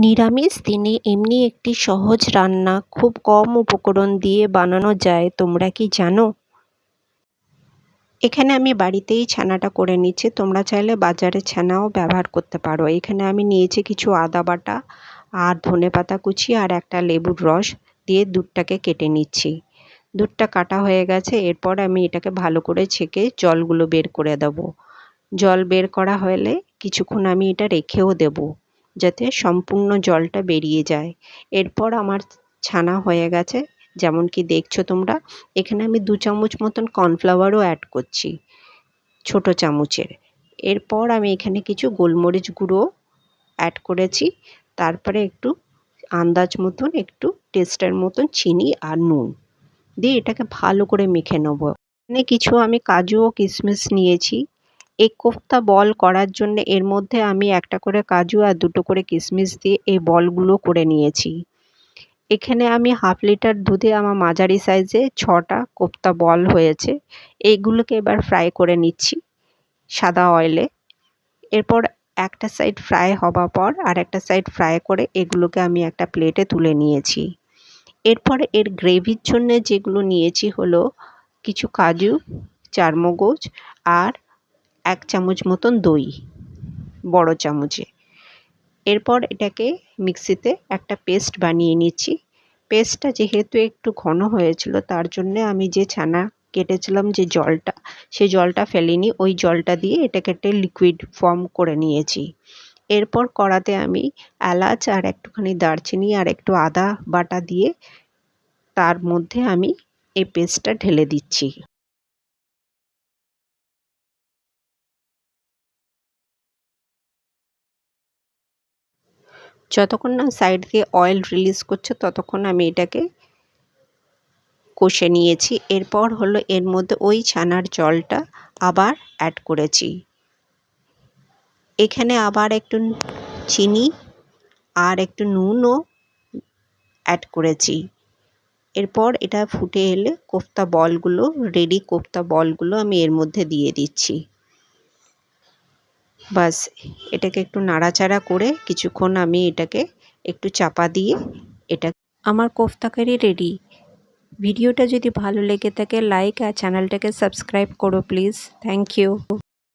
নিরামিষ দিনে এমনি একটি সহজ রান্না খুব কম উপকরণ দিয়ে বানানো যায়, তোমরা কি জানো? এখানে আমি বাড়িতেই ছানাটা করে নিচ্ছি। তোমরা চাইলে বাজারের ছানাও ব্যবহার করতে পারো। এখানে আমি নিয়েছি কিছু আদা বাটা আর ধনেপাতা কুচি আর একটা লেবুর রস দিয়ে দুধটাকে কেটে নিচ্ছি। দুধটা কাটা হয়ে গেছে, এরপর আমি এটাকে ভালো করে ছেঁকে জলগুলো বের করে দেবো। জল বের করা হলে কিছুক্ষণ আমি এটা রেখেও দেবো, যাতে সম্পূর্ণ জলটা বেরিয়ে যায়। এরপর আমার ছানা হয়ে গেছে, যেমন কি দেখছো তোমরা। এখানে আমি 2 চামচ মতন কর্নফ্লাওয়ারও অ্যাড করছি, ছোট চামচের। এরপর আমি এখানে কিছু গোলমরিচ গুঁড়ো অ্যাড করেছি। তারপরে একটু আন্দাজ মতন একটু টেস্টের মতন চিনি আর নুন দিয়ে এটাকে ভালো করে মেখে নেব। এখানে কিছু আমি কাজু ও কিশমিশ নিয়েছি। এই কোফতা বল করার জন্য এর মধ্যে আমি একটা করে কাজু আর 2টো করে কিশমিশ দিয়ে এই বলগুলো করে নিয়েছি। এখানে আমি হাফ লিটার দুধে আমার মাঝারি সাইজে 6টা কোফতা বল হয়েছে। এইগুলোকে এবার ফ্রাই করে নিচ্ছি সাদা অয়েলে। এরপর একটা সাইড ফ্রাই হবার পর আর একটা সাইড ফ্রাই করে এগুলোকে আমি একটা প্লেটে তুলে নিয়েছি। এরপর এর গ্রেভির জন্য যেগুলো নিয়েছি হলো কিছু কাজু, চারমগজ আর 1 চামচ মতন দই, বড় চামচে। এরপর এটাকে মিক্সিতে একটা পেস্ট বানিয়ে নিচ্ছি। পেস্টটা যেহেতু একটু ঘন হয়েছিল, তার জন্যে আমি যে ছানা কেটেছিলাম যে জলটা, সেই জলটা ফেলিনি, ওই জলটা দিয়ে এটাকে একটা লিকুইড ফর্ম করে নিয়েছি। এরপর কড়াতে আমি এলাচ আর একটুখানি দারচিনি আর একটু আদা বাটা দিয়ে তার মধ্যে আমি এই পেস্টটা ঢেলে দিচ্ছি। যতক্ষণ না সাইড দিয়ে অয়েল রিলিজ করছে ততক্ষণ আমি এটাকে কষে নিয়েছি। এরপর হলো এর মধ্যে ওই ছানার জলটা আবার অ্যাড করেছি। এখানে আবার একটু চিনি আর একটু নুনও অ্যাড করেছি। এরপর এটা ফুটে এলে রেডি কোফতা বলগুলো আমি এর মধ্যে দিয়ে দিচ্ছি। বাস, এটাকে একটু নাড়াচাড়া করে কিছুক্ষণ আমি এটাকে একটু চাপা দিয়ে এটা আমার কোফতা কারি রেডি। ভিডিওটা যদি ভালো লেগে থাকে লাইক আর চ্যানেলটাকে সাবস্ক্রাইব করো প্লিজ। Thank you.